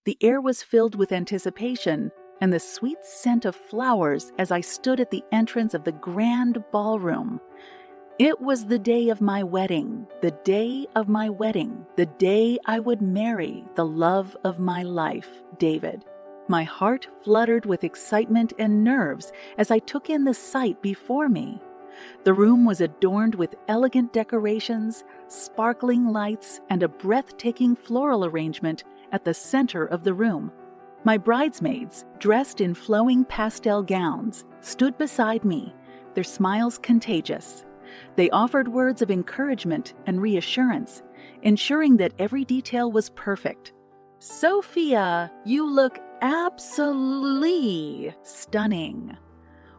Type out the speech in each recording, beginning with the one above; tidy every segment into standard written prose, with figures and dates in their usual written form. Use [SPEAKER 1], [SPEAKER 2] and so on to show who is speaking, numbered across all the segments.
[SPEAKER 1] The air was filled with anticipation and the sweet scent of flowers as I stood at the entrance of the grand ballroom. It was the day of my wedding, the day of my wedding, the day I would marry the love of my life, David. My heart fluttered with excitement and nerves as I took in the sight before me. The room was adorned with elegant decorations, sparkling lights, and a breathtaking floral arrangement at the center of the room. My bridesmaids, dressed in flowing pastel gowns, stood beside me, their smiles contagious. They offered words of encouragement and reassurance, ensuring that every detail was perfect. "Sophia, you look absolutely stunning,"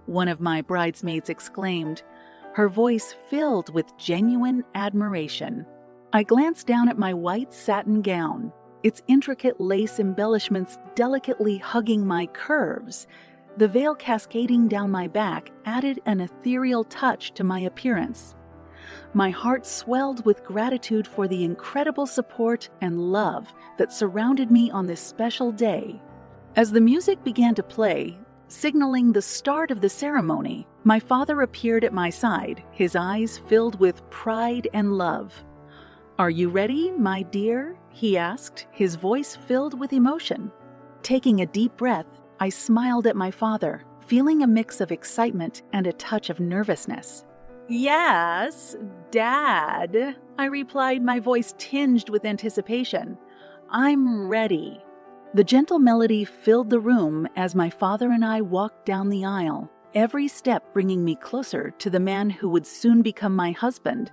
[SPEAKER 1] one of my bridesmaids exclaimed, her voice filled with genuine admiration. I glanced down at my white satin gown, its intricate lace embellishments delicately hugging my curves. The veil cascading down my back added an ethereal touch to my appearance. My heart swelled with gratitude for the incredible support and love that surrounded me on this special day. As the music began to play, signaling the start of the ceremony, my father appeared at my side, his eyes filled with pride and love. "Are you ready, my dear?" he asked, his voice filled with emotion. Taking a deep breath, I smiled at my father, feeling a mix of excitement and a touch of nervousness. "Yes, Dad," I replied, my voice tinged with anticipation. "I'm ready." The gentle melody filled the room as my father and I walked down the aisle, every step bringing me closer to the man who would soon become my husband.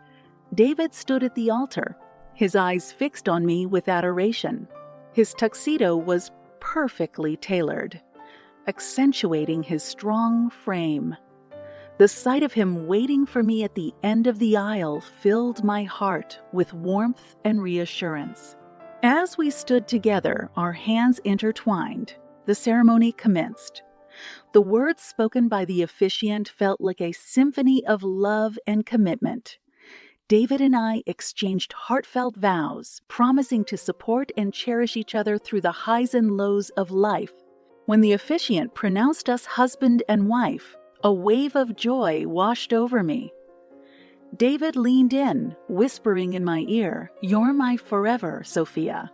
[SPEAKER 1] David stood at the altar, his eyes fixed on me with adoration. His tuxedo was perfectly tailored, accentuating his strong frame. The sight of him waiting for me at the end of the aisle filled my heart with warmth and reassurance. As we stood together, our hands intertwined, the ceremony commenced. The words spoken by the officiant felt like a symphony of love and commitment. David and I exchanged heartfelt vows, promising to support and cherish each other through the highs and lows of life. When the officiant pronounced us husband and wife, a wave of joy washed over me. David leaned in, whispering in my ear, "You're my forever, Sophia."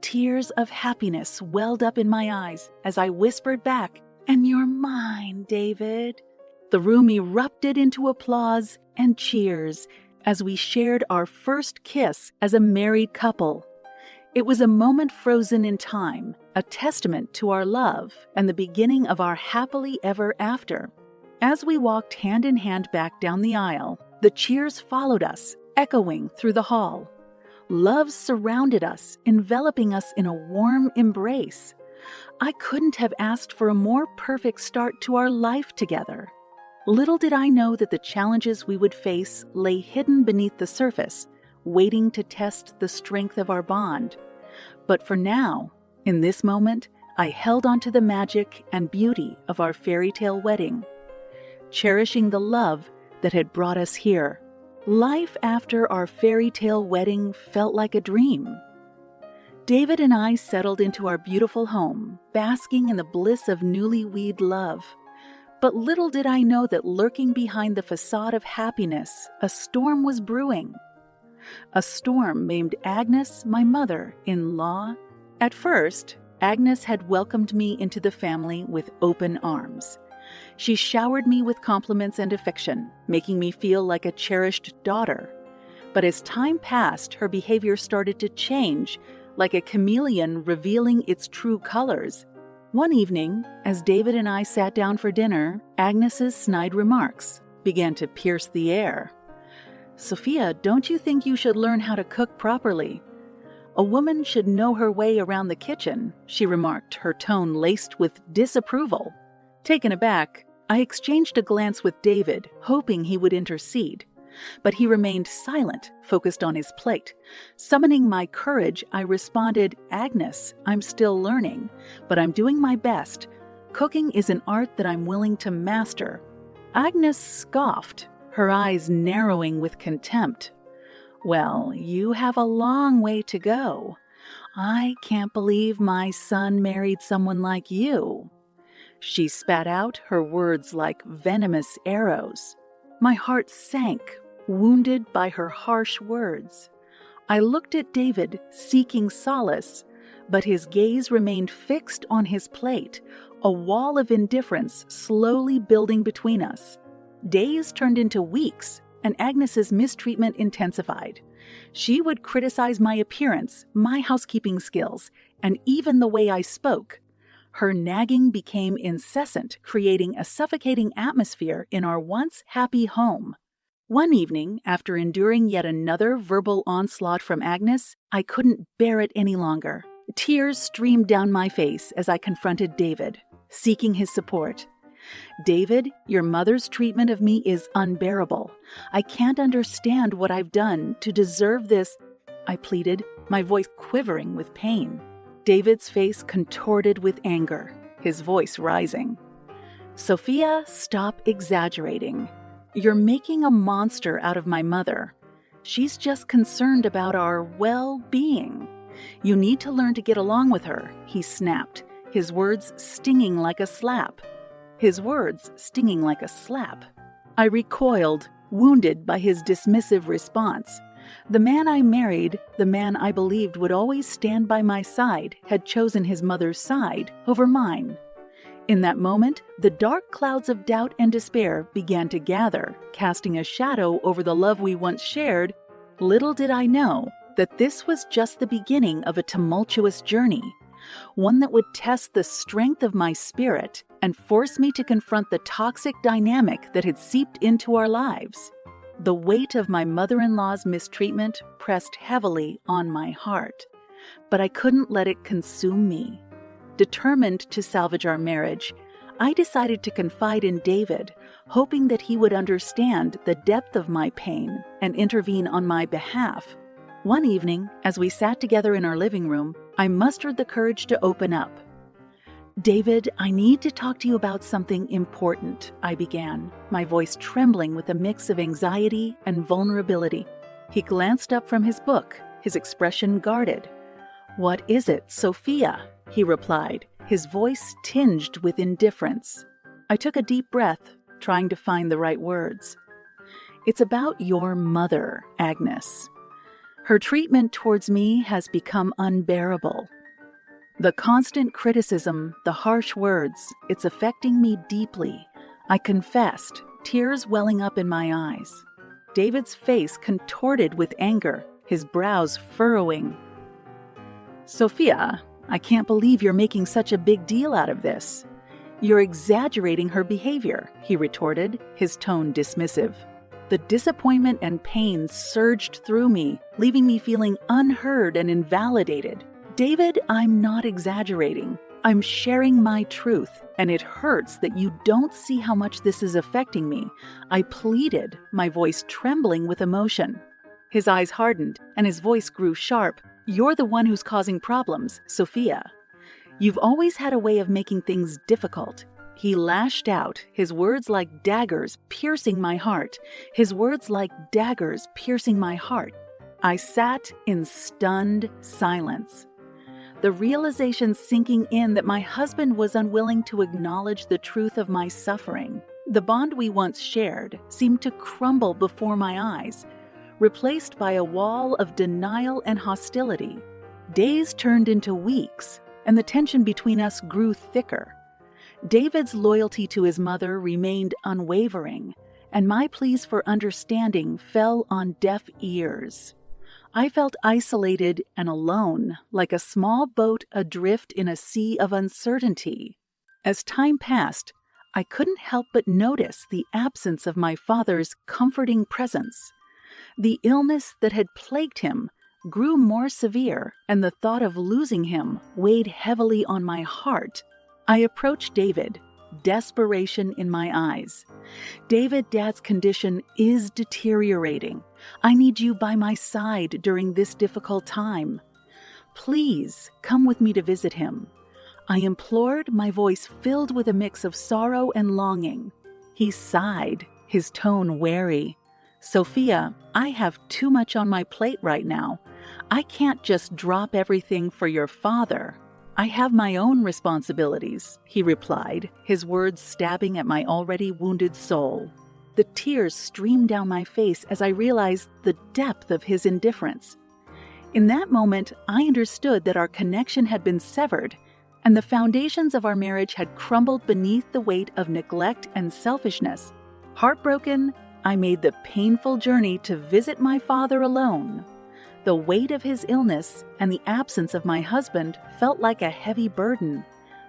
[SPEAKER 1] Tears of happiness welled up in my eyes as I whispered back, "And you're mine, David." The room erupted into applause and cheers as we shared our first kiss as a married couple. It was a moment frozen in time, a testament to our love and the beginning of our happily ever after. As we walked hand in hand back down the aisle, the cheers followed us, echoing through the hall. Love surrounded us, enveloping us in a warm embrace. I couldn't have asked for a more perfect start to our life together. Little did I know that the challenges we would face lay hidden beneath the surface, waiting to test the strength of our bond. But for now, in this moment, I held on to the magic and beauty of our fairy tale wedding, cherishing the love that had brought us here. Life after our fairy tale wedding felt like a dream. David and I settled into our beautiful home, basking in the bliss of newlywed love. But little did I know that lurking behind the facade of happiness, a storm was brewing. A storm named Agnes, my mother-in-law. At first, Agnes had welcomed me into the family with open arms. She showered me with compliments and affection, making me feel like a cherished daughter. But as time passed, her behavior started to change, like a chameleon revealing its true colors. One evening, as David and I sat down for dinner, Agnes's snide remarks began to pierce the air. "Sophia, don't you think you should learn how to cook properly? A woman should know her way around the kitchen," she remarked, her tone laced with disapproval. Taken aback, I exchanged a glance with David, hoping he would intercede. But he remained silent, focused on his plate. Summoning my courage, I responded, "Agnes, I'm still learning, but I'm doing my best. Cooking is an art that I'm willing to master." Agnes scoffed, her eyes narrowing with contempt. "Well, you have a long way to go. I can't believe my son married someone like you. She spat out her words like venomous arrows. My heart sank, wounded by her harsh words. I looked at David, seeking solace, but his gaze remained fixed on his plate, a wall of indifference slowly building between us. Days turned into weeks, and Agnes's mistreatment intensified. She would criticize my appearance, my housekeeping skills, and even the way I spoke. Her nagging became incessant, creating a suffocating atmosphere in our once happy home. One evening, after enduring yet another verbal onslaught from Agnes, I couldn't bear it any longer. Tears streamed down my face as I confronted David, seeking his support. David, your mother's treatment of me is unbearable. I can't understand what I've done to deserve this, I pleaded, my voice quivering with pain. David's face contorted with anger, his voice rising. Sophia, stop exaggerating. You're making a monster out of my mother. She's just concerned about our well-being. You need to learn to get along with her, he snapped, his words stinging like a slap. I recoiled, wounded by his dismissive response. The man I married, the man I believed would always stand by my side, had chosen his mother's side over mine. In that moment, the dark clouds of doubt and despair began to gather, casting a shadow over the love we once shared. Little did I know that this was just the beginning of a tumultuous journey, one that would test the strength of my spirit and force me to confront the toxic dynamic that had seeped into our lives. The weight of my mother-in-law's mistreatment pressed heavily on my heart, but I couldn't let it consume me. Determined to salvage our marriage, I decided to confide in David, hoping that he would understand the depth of my pain and intervene on my behalf. One evening, as we sat together in our living room, I mustered the courage to open up. David, I need to talk to you about something important, I began, my voice trembling with a mix of anxiety and vulnerability. He glanced up from his book, his expression guarded. What is it, Sophia? He replied, his voice tinged with indifference. I took a deep breath, trying to find the right words. It's about your mother, Agnes. Her treatment towards me has become unbearable. The constant criticism, the harsh words, it's affecting me deeply. I confessed, tears welling up in my eyes. David's face contorted with anger, his brows furrowing. Sophia, I can't believe you're making such a big deal out of this. You're exaggerating her behavior, he retorted, his tone dismissive. The disappointment and pain surged through me, leaving me feeling unheard and invalidated. David, I'm not exaggerating. I'm sharing my truth, and it hurts that you don't see how much this is affecting me. I pleaded, my voice trembling with emotion. His eyes hardened, and his voice grew sharp. You're the one who's causing problems, Sophia. You've always had a way of making things difficult. He lashed out, his words like daggers piercing my heart. I sat in stunned silence. The realization sinking in that my husband was unwilling to acknowledge the truth of my suffering. The bond we once shared seemed to crumble before my eyes, replaced by a wall of denial and hostility. Days turned into weeks, and the tension between us grew thicker. David's loyalty to his mother remained unwavering, and my pleas for understanding fell on deaf ears. I felt isolated and alone, like a small boat adrift in a sea of uncertainty. As time passed, I couldn't help but notice the absence of my father's comforting presence. The illness that had plagued him grew more severe, and the thought of losing him weighed heavily on my heart. I approached David, desperation in my eyes. David, Dad's condition is deteriorating. I need you by my side during this difficult time. Please come with me to visit him. I implored, my voice filled with a mix of sorrow and longing. He sighed, his tone wary. Sophia, I have too much on my plate right now. I can't just drop everything for your father. I have my own responsibilities, he replied, his words stabbing at my already wounded soul. The tears streamed down my face as I realized the depth of his indifference. In that moment, I understood that our connection had been severed, and the foundations of our marriage had crumbled beneath the weight of neglect and selfishness. Heartbroken, I made the painful journey to visit my father alone. The weight of his illness and the absence of my husband felt like a heavy burden,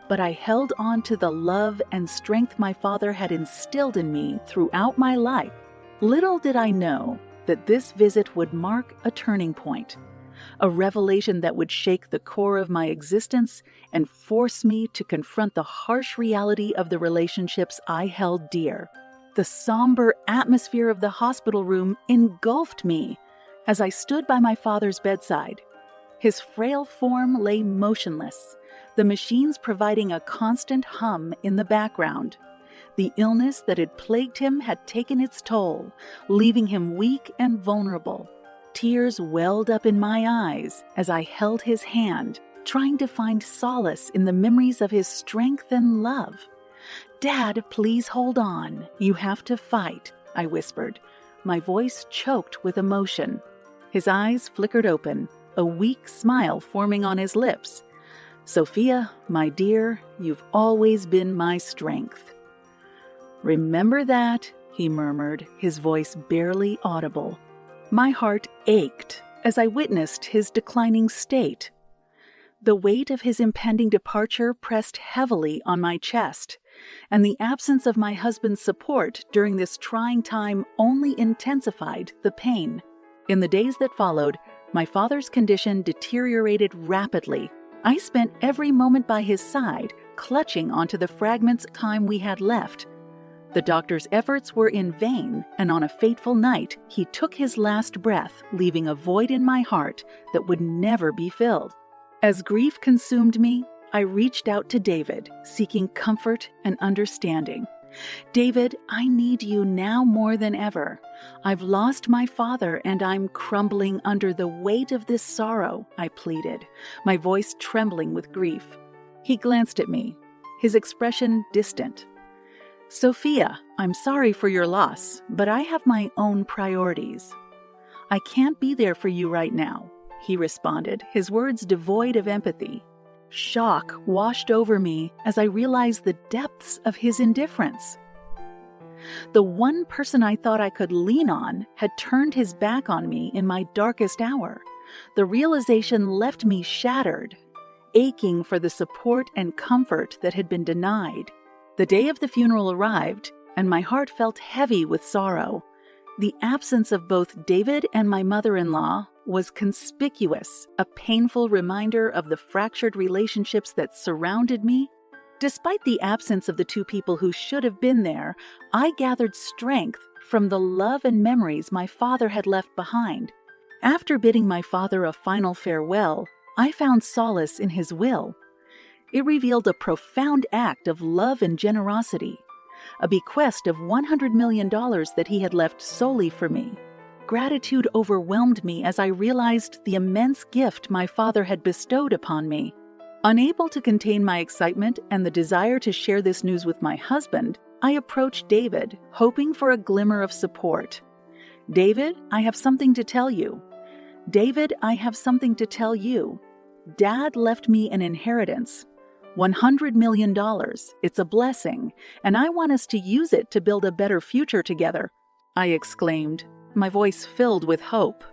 [SPEAKER 1] but I held on to the love and strength my father had instilled in me throughout my life. Little did I know that this visit would mark a turning point, a revelation that would shake the core of my existence and force me to confront the harsh reality of the relationships I held dear. The somber atmosphere of the hospital room engulfed me as I stood by my father's bedside. His frail form lay motionless, the machines providing a constant hum in the background. The illness that had plagued him had taken its toll, leaving him weak and vulnerable. Tears welled up in my eyes as I held his hand, trying to find solace in the memories of his strength and love. "Dad, please hold on. You have to fight," I whispered, my voice choked with emotion. His eyes flickered open, a weak smile forming on his lips. "Sophia, my dear, you've always been my strength." "Remember that," he murmured, his voice barely audible. My heart ached as I witnessed his declining state. The weight of his impending departure pressed heavily on my chest, and the absence of my husband's support during this trying time only intensified the pain. In the days that followed, my father's condition deteriorated rapidly. I spent every moment by his side, clutching onto the fragments of time we had left. The doctor's efforts were in vain, and on a fateful night, he took his last breath, leaving a void in my heart that would never be filled. As grief consumed me, I reached out to David, seeking comfort and understanding. "David, I need you now more than ever. I've lost my father and I'm crumbling under the weight of this sorrow," I pleaded, my voice trembling with grief. He glanced at me, his expression distant. "Sophia, I'm sorry for your loss, but I have my own priorities. I can't be there for you right now," he responded, his words devoid of empathy. Shock washed over me as I realized the depths of his indifference. The one person I thought I could lean on had turned his back on me in my darkest hour. The realization left me shattered, aching for the support and comfort that had been denied. The day of the funeral arrived, and my heart felt heavy with sorrow. The absence of both David and my mother-in-law was conspicuous, a painful reminder of the fractured relationships that surrounded me. Despite the absence of the two people who should have been there, I gathered strength from the love and memories my father had left behind. After bidding my father a final farewell, I found solace in his will. It revealed a profound act of love and generosity, a bequest of $100 million that he had left solely for me. Gratitude overwhelmed me as I realized the immense gift my father had bestowed upon me. Unable to contain my excitement and the desire to share this news with my husband, I approached David, hoping for a glimmer of support. "David, I have something to tell you. David, I have something to tell you. Dad left me an inheritance. $100 million. It's a blessing, and I want us to use it to build a better future together," I exclaimed, my voice filled with hope.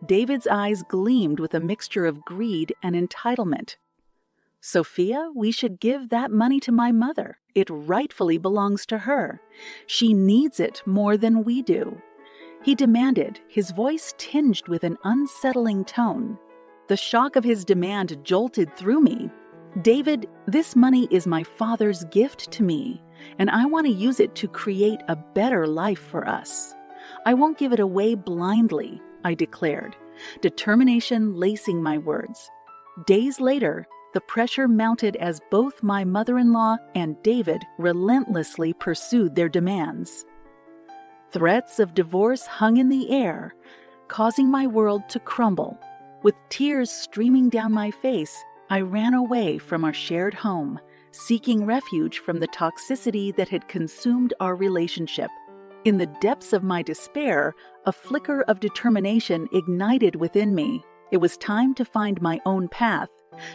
[SPEAKER 1] David's eyes gleamed with a mixture of greed and entitlement. "Sophia, we should give that money to my mother. It rightfully belongs to her. She needs it more than we do," he demanded, his voice tinged with an unsettling tone. The shock of his demand jolted through me. "David, this money is my father's gift to me, and I want to use it to create a better life for us. I won't give it away blindly," I declared, determination lacing my words. Days later, the pressure mounted as both my mother-in-law and David relentlessly pursued their demands. Threats of divorce hung in the air, causing my world to crumble. With tears streaming down my face, I ran away from our shared home, seeking refuge from the toxicity that had consumed our relationship. In the depths of my despair, a flicker of determination ignited within me. It was time to find my own path,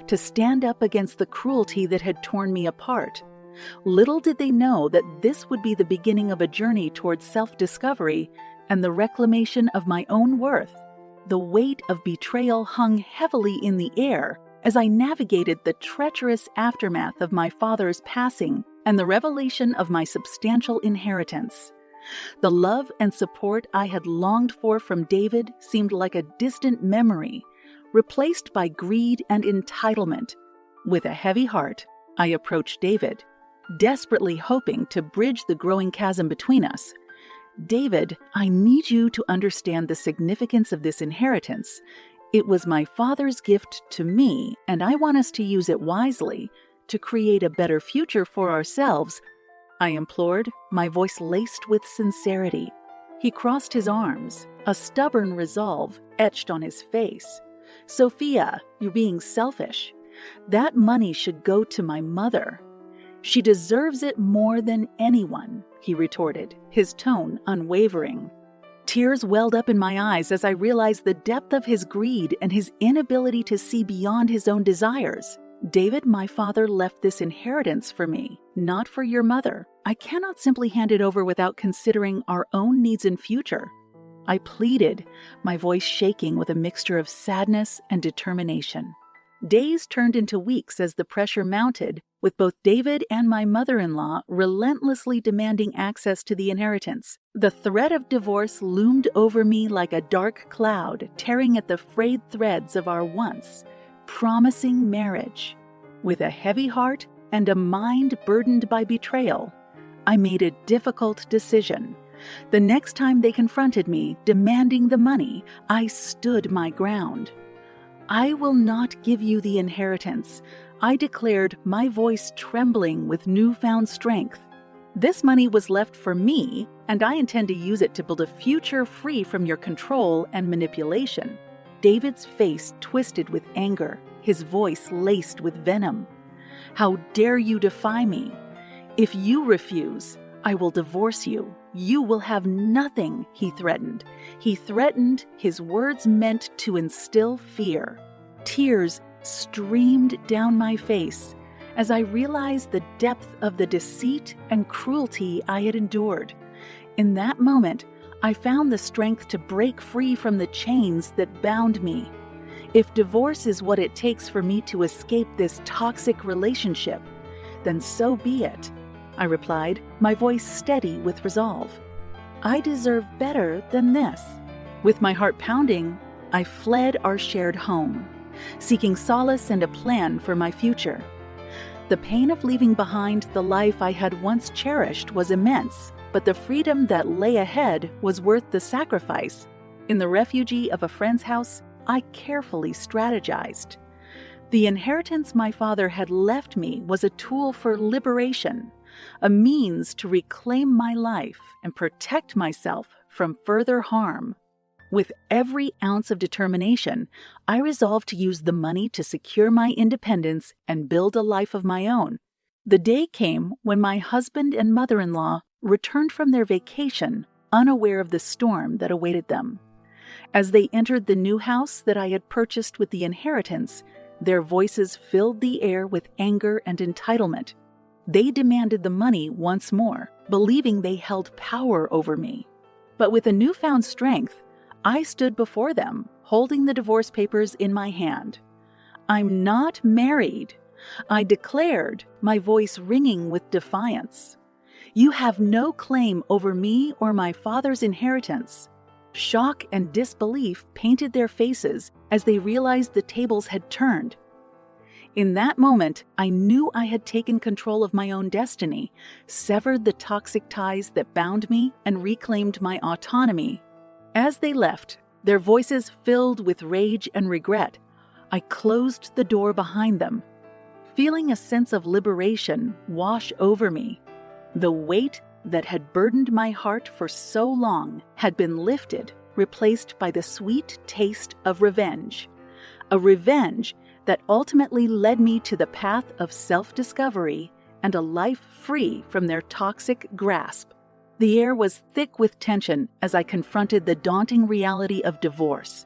[SPEAKER 1] to stand up against the cruelty that had torn me apart. Little did they know that this would be the beginning of a journey towards self-discovery and the reclamation of my own worth. The weight of betrayal hung heavily in the air as I navigated the treacherous aftermath of my father's passing and the revelation of my substantial inheritance. The love and support I had longed for from David seemed like a distant memory, replaced by greed and entitlement. With a heavy heart, I approached David, desperately hoping to bridge the growing chasm between us. David, I need you to understand the significance of this inheritance. It was my father's gift to me, and I want us to use it wisely to create a better future for ourselves, I implored, my voice laced with sincerity. He crossed his arms, a stubborn resolve etched on his face. Sophia, you're being selfish. That money should go to my mother. She deserves it more than anyone, he retorted, his tone unwavering. Tears welled up in my eyes as I realized the depth of his greed and his inability to see beyond his own desires. David, my father left this inheritance for me, not for your mother. I cannot simply hand it over without considering our own needs and future. I pleaded, my voice shaking with a mixture of sadness and determination. Days turned into weeks as the pressure mounted, with both David and my mother-in-law relentlessly demanding access to the inheritance. The threat of divorce loomed over me like a dark cloud, tearing at the frayed threads of our once promising marriage. With a heavy heart and a mind burdened by betrayal, I made a difficult decision. The next time they confronted me, demanding the money, I stood my ground. I will not give you the inheritance, I declared, my voice trembling with newfound strength. This money was left for me, and I intend to use it to build a future free from your control and manipulation. David's face twisted with anger, his voice laced with venom. How dare you defy me? If you refuse, I will divorce you. You will have nothing, he threatened. He threatened, his words meant to instill fear. Tears streamed down my face as I realized the depth of the deceit and cruelty I had endured. In that moment, I found the strength to break free from the chains that bound me. If divorce is what it takes for me to escape this toxic relationship, then so be it, I replied, my voice steady with resolve. I deserve better than this. With my heart pounding, I fled our shared home, seeking solace and a plan for my future. The pain of leaving behind the life I had once cherished was immense, but the freedom that lay ahead was worth the sacrifice. In the refuge of a friend's house, I carefully strategized. The inheritance my father had left me was a tool for liberation, a means to reclaim my life and protect myself from further harm. With every ounce of determination, I resolved to use the money to secure my independence and build a life of my own. The day came when my husband and mother-in-law returned from their vacation, unaware of the storm that awaited them. As they entered the new house that I had purchased with the inheritance, their voices filled the air with anger and entitlement. They demanded the money once more, believing they held power over me. But with a newfound strength, I stood before them, holding the divorce papers in my hand. I'm not married, I declared, my voice ringing with defiance. You have no claim over me or my father's inheritance. Shock and disbelief painted their faces as they realized the tables had turned. In that moment, I knew I had taken control of my own destiny, severed the toxic ties that bound me, and reclaimed my autonomy. As they left, their voices filled with rage and regret, I closed the door behind them, feeling a sense of liberation wash over me. The weight that had burdened my heart for so long had been lifted, replaced by the sweet taste of revenge. a revenge that ultimately led me to the path of self-discovery and a life free from their toxic grasp. The air was thick with tension as I confronted the daunting reality of divorce.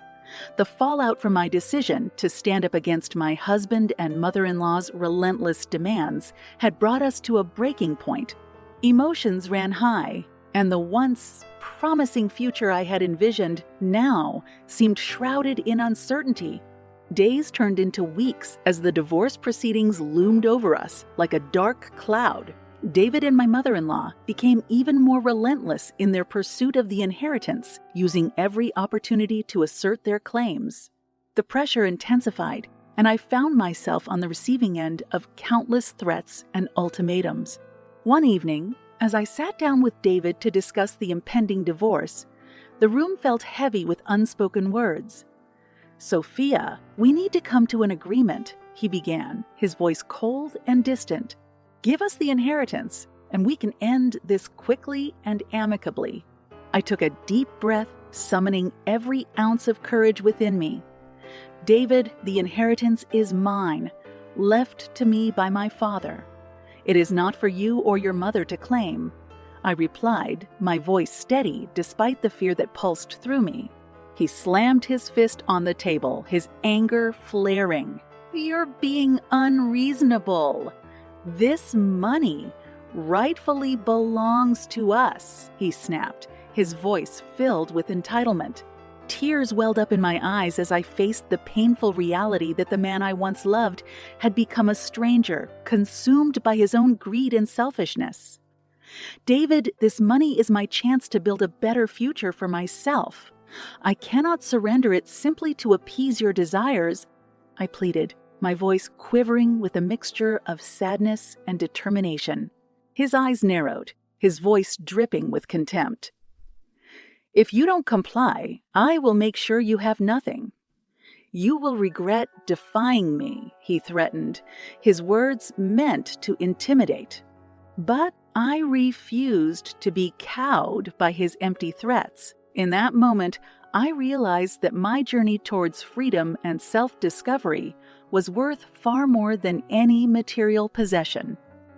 [SPEAKER 1] The fallout from my decision to stand up against my husband and mother-in-law's relentless demands had brought us to a breaking point. Emotions ran high, and the once promising future I had envisioned now seemed shrouded in uncertainty. Days turned into weeks as the divorce proceedings loomed over us like a dark cloud. David and my mother-in-law became even more relentless in their pursuit of the inheritance, using every opportunity to assert their claims. The pressure intensified, and I found myself on the receiving end of countless threats and ultimatums. One evening, as I sat down with David to discuss the impending divorce, the room felt heavy with unspoken words. "Sophia, we need to come to an agreement," he began, his voice cold and distant. "Give us the inheritance, and we can end this quickly and amicably." I took a deep breath, summoning every ounce of courage within me. "David, the inheritance is mine, left to me by my father. It is not for you or your mother to claim," I replied, my voice steady despite the fear that pulsed through me. He slammed his fist on the table, his anger flaring. "You're being unreasonable. This money rightfully belongs to us," he snapped, his voice filled with entitlement. Tears welled up in my eyes as I faced the painful reality that the man I once loved had become a stranger, consumed by his own greed and selfishness. "David, this money is my chance to build a better future for myself. I cannot surrender it simply to appease your desires," I pleaded, my voice quivering with a mixture of sadness and determination. His eyes narrowed, his voice dripping with contempt. "If you don't comply, I will make sure you have nothing. You will regret defying me," he threatened, his words meant to intimidate. But I refused to be cowed by his empty threats. In that moment, I realized that my journey towards freedom and self-discovery was worth far more than any material possession.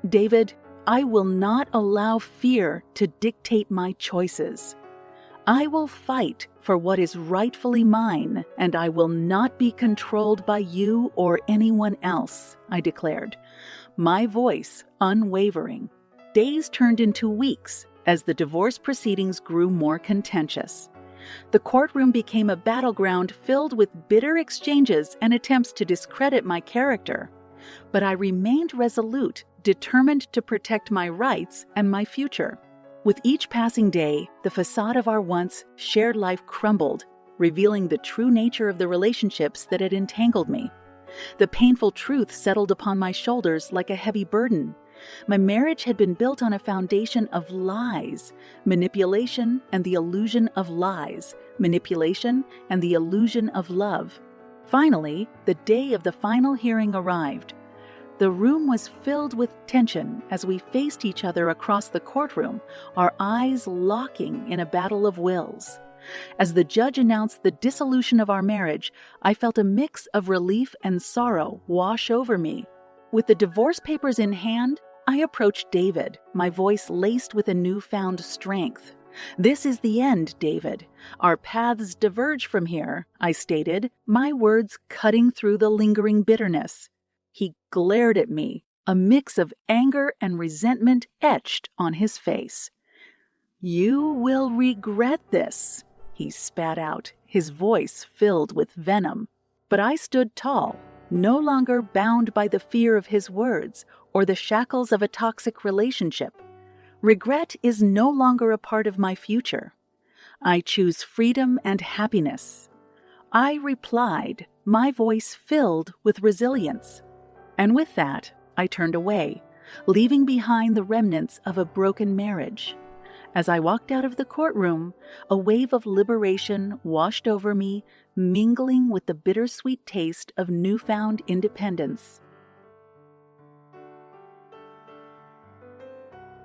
[SPEAKER 1] "David, I will not allow fear to dictate my choices. I will fight for what is rightfully mine, and I will not be controlled by you or anyone else," I declared, my voice unwavering. Days turned into weeks as the divorce proceedings grew more contentious. The courtroom became a battleground filled with bitter exchanges and attempts to discredit my character. But I remained resolute, determined to protect my rights and my future. With each passing day, the facade of our once shared life crumbled, revealing the true nature of the relationships that had entangled me. The painful truth settled upon my shoulders like a heavy burden. My marriage had been built on a foundation of lies, manipulation and the illusion of lies, manipulation and the illusion of love. Finally, the day of the final hearing arrived. The room was filled with tension as we faced each other across the courtroom, our eyes locking in a battle of wills. As the judge announced the dissolution of our marriage, I felt a mix of relief and sorrow wash over me. With the divorce papers in hand, I approached David, my voice laced with a newfound strength. "This is the end, David. Our paths diverge from here," I stated, my words cutting through the lingering bitterness. He glared at me, a mix of anger and resentment etched on his face. "You will regret this," he spat out, his voice filled with venom. But I stood tall, no longer bound by the fear of his words or the shackles of a toxic relationship. Regret is no longer a part of my future. I choose freedom and happiness. I replied, my voice filled with resilience. And with that, I turned away, leaving behind the remnants of a broken marriage. As I walked out of the courtroom, a wave of liberation washed over me, mingling with the bittersweet taste of newfound independence.